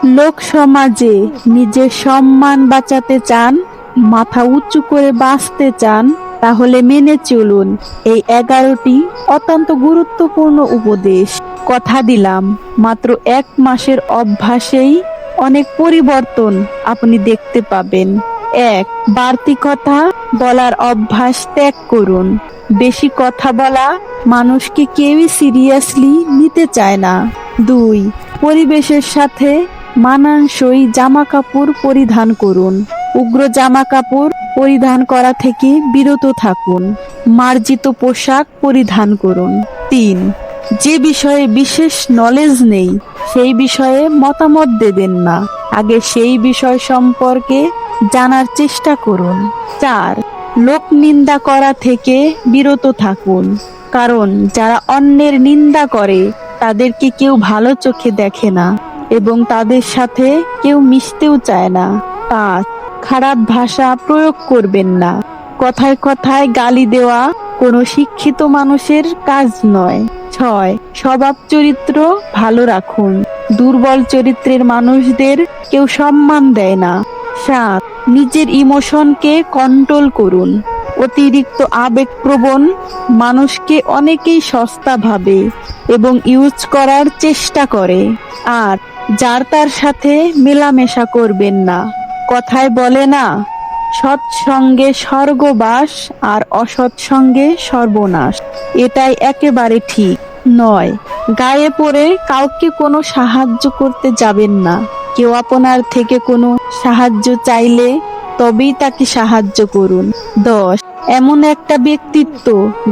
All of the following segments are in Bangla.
লোক সমাজে নিজের সম্মান বাঁচাতে চান, মাথা উঁচু করে বাঁচতে চান, তাহলে মেনে চলুন এই 11টি অত্যন্ত গুরুত্বপূর্ণ উপদেশ। কথা দিলাম, মাত্র 1 মাসের অভ্যাসেই অনেক পরিবর্তন আপনি দেখতে পাবেন। 1. বাড়তি কথা বলার অভ্যাস ত্যাগ করুন। বেশি কথা বলা মানুষকে কেউই সিরিয়াসলি নিতে চায় না। 2. পরিবেশের সাথে মানানসই জামাকাপড় পরিধান করুন। উগ্র জামাকাপড় পরিধান করা থেকে বিরত থাকুন। মার্জিত পোশাক পরিধান করুন। 3. যে বিষয়ে বিশেষ নলেজ নেই সেই বিষয়ে মতামত দেবেন না, আগে সেই বিষয় সম্পর্কে জানার চেষ্টা করুন। 4. লোক নিন্দা করা থেকে বিরত থাকুন, কারণ যারা অন্যের নিন্দা করে তাদেরকে কেউ ভালো চোখে দেখে না এবং তাদের সাথে কেউ মিশতেও চায় না। 5. খারাপ ভাষা প্রয়োগ করবেন না। কথায় কথায় গালি দেওয়া কোনো শিক্ষিত মানুষের কাজ নয়। 6. স্বভাব চরিত্র ভালো রাখুন। দুর্বল চরিত্রের মানুষদের কেউ সম্মান দেয় না। 7. নিজের ইমোশনকে কন্ট্রোল করুন। অতিরিক্ত আবেগপ্রবণ মানুষকে অনেকেই সস্তা ভাবে এবং ইউজ করার চেষ্টা করে। আর যার তার সাথে মেলামেশা করবেন না। কথায় বলে না, সৎসঙ্গে স্বর্গবাস আর অসৎ সঙ্গে সর্বনাশ। এটাই একেবারে ঠিক নয়। গায়ে পড়ে কাউকে কোনো সাহায্য করতে যাবেন না। কেউ আপনার থেকে কোনো সাহায্য চাইলে তবেই তাকে সাহায্য করুন। 10. এমন একটা ব্যক্তিত্ব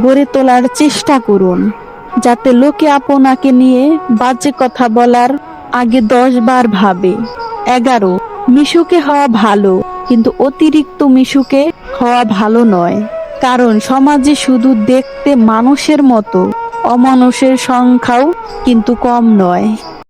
গড়ে তোলার চেষ্টা করুন যাতে লোকে আপনাকে নিয়ে বাজে কথা বলার আগে 10 বার ভাবে। 11. মিশুকে হওয়া ভালো, কিন্তু অতিরিক্ত মিশুকে হওয়া ভালো নয়, কারণ সমাজে শুধু দেখতে মানুষের মতো অমানুষের সংখ্যাও কিন্তু কম নয়।